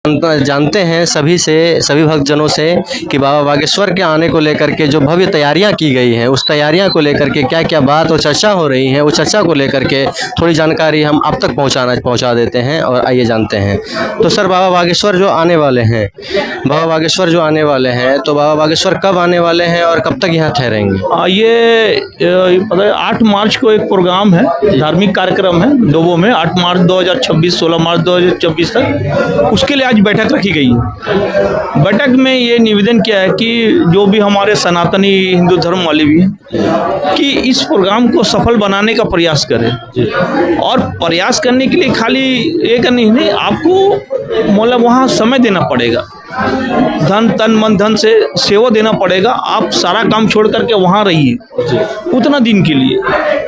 जानते हैं सभी भक्तजनों से कि बाबा बागेश्वर के आने को लेकर के जो भव्य तैयारियां की गई हैं, उस तैयारियां को लेकर के क्या क्या बात और चर्चा हो रही है, उस चर्चा को लेकर के थोड़ी जानकारी हम आप तक पहुंचा देते हैं और आइए जानते हैं। तो सर, बाबा बागेश्वर जो आने वाले हैं, तो बाबा बागेश्वर कब आने वाले हैं और कब तक यहाँ ठहरेंगे? ये पता है 8 मार्च को एक प्रोग्राम है, धार्मिक कार्यक्रम है डोबो में, 8 मार्च 2026, 16 मार्च 2024 तक उसके लिए आज बैठक रखी गई है। बैठक में ये निवेदन किया है कि जो भी हमारे सनातनी हिंदू धर्म वाले भी हैं कि इस प्रोग्राम को सफल बनाने का प्रयास करें, और प्रयास करने के लिए खाली एक नहीं, आपको मतलब वहाँ समय देना पड़ेगा, धन तन मन धन से सेवा देना पड़ेगा। आप सारा काम छोड़ करके वहाँ रहिए उतना दिन के लिए,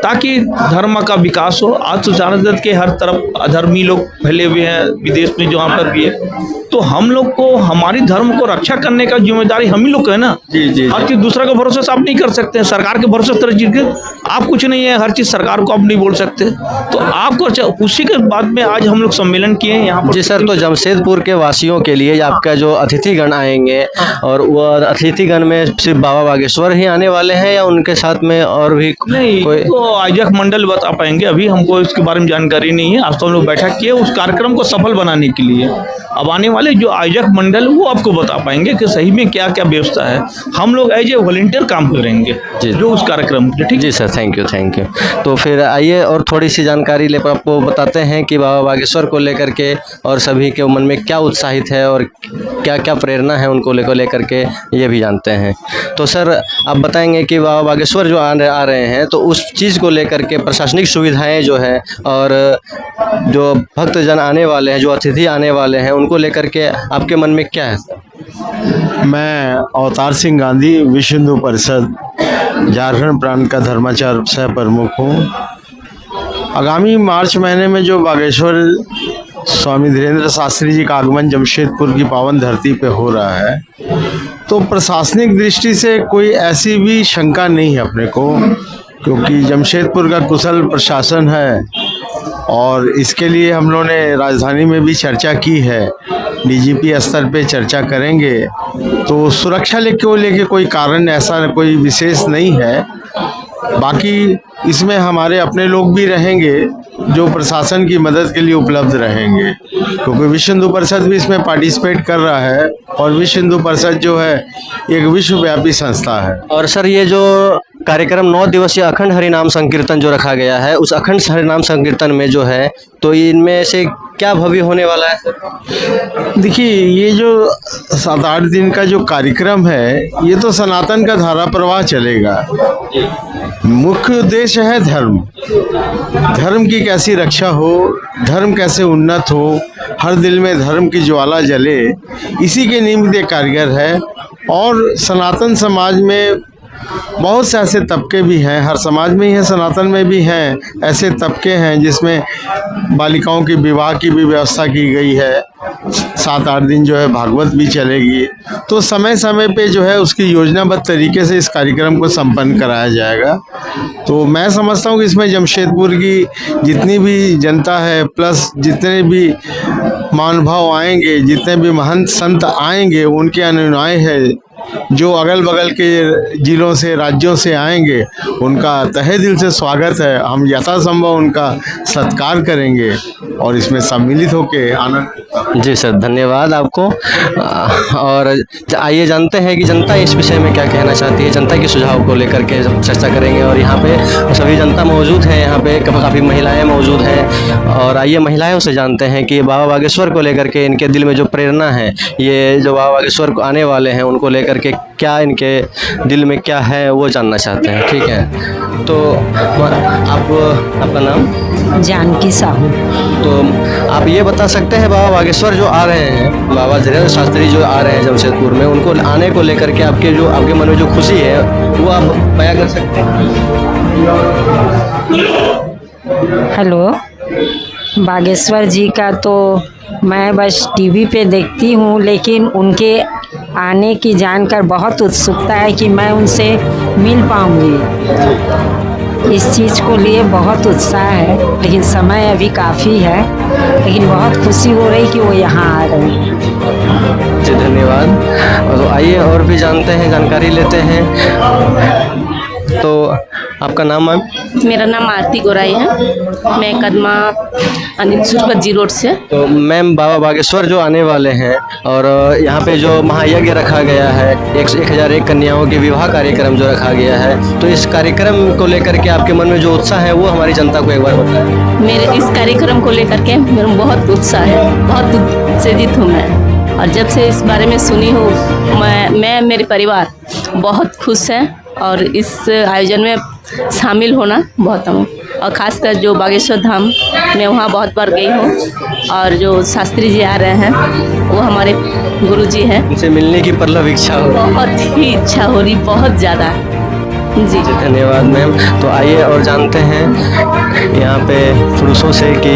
ताकि धर्म का विकास हो। आज तो जानते के हर तरफ अधर्मी लोग फैले हुए हैं, विदेश में जहाँ पर भी है, तो हम लोग को हमारी धर्म को रक्षा करने का जिम्मेदारी हम ही लोग को है ना। जी। हर चीज दूसरा का भरोसा से आप नहीं कर सकते हैं, सरकार के भरोसे तरह चीज के आप कुछ नहीं है, हर चीज सरकार को आप नहीं बोल सकते, तो आपको उसी के बाद में आज हम लोग सम्मेलन किए हैं यहाँ पर। जी सर, तो जमशेदपुर के वासियों के लिए आपका जो अतिथिगण आएंगे, और वो अतिथिगण में सिर्फ बाबा बागेश्वर ही आने वाले हैं या उनके साथ में और भी नहीं, कोई? तो आयोजक मंडल बता पाएंगे, अभी हमको इसके बारे में जानकारी नहीं है। आज तो हम लोग बैठक किए उस कार्यक्रम को सफल बनाने के लिए। अब आने वाले जो आयोजक मंडल वो आपको बता पाएंगे कि सही में क्या क्या व्यवस्था है। हम लोग एज ए वॉलंटियर काम करेंगे जी, जो उस कार्यक्रम के। ठीक जी सर, थैंक यू। तो फिर आइए और थोड़ी सी जानकारी ले आपको बताते हैं कि बाबा बागेश्वर को लेकर के और सभी के मन में क्या उत्साहित है और क्या क्या प्रेरणा है उनको लेकर के, ये भी जानते हैं। तो सर, आप बताएंगे कि बाबा बागेश्वर जो आ रहे हैं, तो उस चीज़ को लेकर के प्रशासनिक सुविधाएं जो है और जो भक्तजन आने वाले हैं, जो अतिथि आने वाले हैं, उनको लेकर के आपके मन में क्या है? मैं अवतार सिंह गांधी, विश्व हिंदू परिषद झारखंड प्रांत का धर्माचार्य सह प्रमुख हूँ। आगामी मार्च महीने में जो बागेश्वर स्वामी धीरेन्द्र शास्त्री जी का आगमन जमशेदपुर की पावन धरती पे हो रहा है, तो प्रशासनिक दृष्टि से कोई ऐसी भी शंका नहीं है अपने को, क्योंकि जमशेदपुर का कुशल प्रशासन है और इसके लिए हम लोगों ने राजधानी में भी चर्चा की है, डीजीपी स्तर पे चर्चा करेंगे। तो सुरक्षा लेके कोई कारण ऐसा कोई विशेष नहीं है। बाकी इसमें हमारे अपने लोग भी रहेंगे जो प्रशासन की मदद के लिए उपलब्ध रहेंगे, क्योंकि विश्व हिंदू परिषद भी इसमें पार्टिसिपेट कर रहा है और विश्व हिंदू परिषद जो है एक विश्वव्यापी संस्था है। और सर, ये जो कार्यक्रम 9 दिवसीय अखंड हरिनाम संकीर्तन जो रखा गया है, उस अखंड हरिनाम संकीर्तन में जो है, तो इनमें से क्या भव्य होने वाला है? देखिए, ये जो 7-8 दिन का जो कार्यक्रम है, ये तो सनातन का धारा प्रवाह चलेगा। मुख्य उद्देश्य है धर्म की कैसी रक्षा हो, धर्म कैसे उन्नत हो, हर दिल में धर्म की ज्वाला जले, इसी के निमित्त ये कारगर है। और सनातन समाज में बहुत से ऐसे तबके भी हैं, हर समाज में ही है, सनातन में भी हैं ऐसे तबके हैं जिसमें बालिकाओं की विवाह की भी व्यवस्था की गई है। 7-8 दिन जो है भागवत भी चलेगी, तो समय समय पे जो है उसकी योजनाबद्ध तरीके से इस कार्यक्रम को संपन्न कराया जाएगा। तो मैं समझता हूँ कि इसमें जमशेदपुर की जितनी भी जनता है, प्लस जितने भी महानुभाव आएंगे, जितने भी महंत संत आएंगे, उनके अनुयायी है जो अगल बगल के जिलों से, राज्यों से आएंगे, उनका तहे दिल से स्वागत है। हम यथासंभव उनका सत्कार करेंगे और इसमें सम्मिलित होकर आनंद। जी सर, धन्यवाद आपको। और आइए जानते हैं कि जनता इस विषय में क्या कहना चाहती है। जनता के सुझाव को लेकर के चर्चा करेंगे और यहाँ पे सभी जनता मौजूद है, यहाँ पे काफ़ी महिलाएं मौजूद हैं, और आइए महिलाओं से जानते हैं कि बाबा बागेश्वर को लेकर के इनके दिल में जो प्रेरणा है, ये जो बाबा बागेश्वर को आने वाले हैं उनको लेकर के क्या इनके दिल में क्या है वो जानना चाहते हैं। ठीक है, तो आपका नाम? जानकी साहू। तो आप ये बता सकते हैं, बाबा बागेश्वर जो आ रहे हैं, बाबा धीरेन्द्र शास्त्री जो आ रहे हैं जमशेदपुर में, उनको आने को लेकर के आपके मन में जो खुशी है वो आप बयां कर सकते हैं? हेलो, बागेश्वर जी का तो मैं बस टीवी पे देखती हूँ, लेकिन उनके आने की जानकर बहुत उत्सुकता है कि मैं उनसे मिल पाऊँगी। इस चीज़ को लिए बहुत उत्साह है, लेकिन समय अभी काफ़ी है। लेकिन बहुत खुशी हो रही कि वो यहाँ आ रही हैं। जी धन्यवाद। तो आइए और भी जानते हैं, जानकारी लेते हैं। तो आपका नाम मैम? मेरा नाम आरती गोराई है। मैं कदमा अनिल सूरपत जी रोड से। तो मैम बाबा बागेश्वर जो आने वाले हैं और यहाँ पे जो महायज्ञ रखा गया है, 1001 कन्याओं के विवाह कार्यक्रम जो रखा गया है, तो इस कार्यक्रम को लेकर के आपके मन में जो उत्साह है वो हमारी जनता को एक बार बताएं। मेरे इस कार्यक्रम को लेकर के मेरा बहुत उत्साह है, बहुत उत्तेजित हूँ मैं। और जब से इस बारे में सुनी हूँ, मैं मेरे परिवार बहुत खुश हैं और इस आयोजन में शामिल होना बहुत हूँ। और ख़ासकर जो बागेश्वर धाम, मैं वहाँ बहुत बार गई हूँ। और जो शास्त्री जी आ रहे हैं वो हमारे गुरुजी हैं। उनसे मिलने की प्रबल इच्छा हो रही है। बहुत ही इच्छा हो रही, बहुत ज़्यादा। जी जी धन्यवाद मैम। तो आइए और जानते हैं यहाँ पे पुरुषों से कि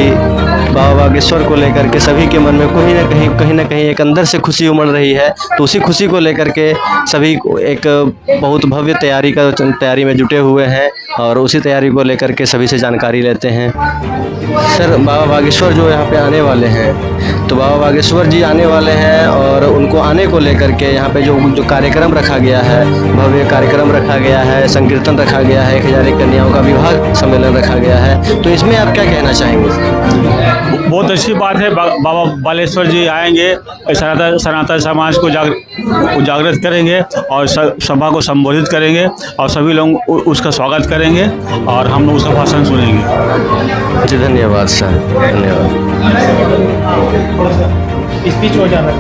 बाबा बागेश्वर को लेकर के सभी के मन में कहीं ना कहीं एक अंदर से खुशी उमड़ रही है। तो उसी खुशी को लेकर के सभी को एक बहुत भव्य तैयारी में जुटे हुए हैं और उसी तैयारी को लेकर के सभी से जानकारी लेते हैं। सर, बाबा बागेश्वर जो यहाँ पे आने वाले हैं, तो बाबा बागेश्वर जी आने वाले हैं और उनको आने को लेकर के यहाँ पे जो कार्यक्रम रखा गया है, भव्य कार्यक्रम रखा गया है, संकीर्तन रखा गया है, 1001 कन्याओं का विवाह सम्मेलन रखा गया है, तो इसमें आप क्या कहना चाहेंगे? बहुत अच्छी बात है। बाबा बालेश्वर जी आएंगे, सनातन समाज को जागृत करेंगे और सभा को संबोधित करेंगे और सभी लोग उसका स्वागत करेंगे और हम लोग उसका भाषण सुनेंगे। जी धन्यवाद सर, धन्यवाद। स्पीच हो जाना।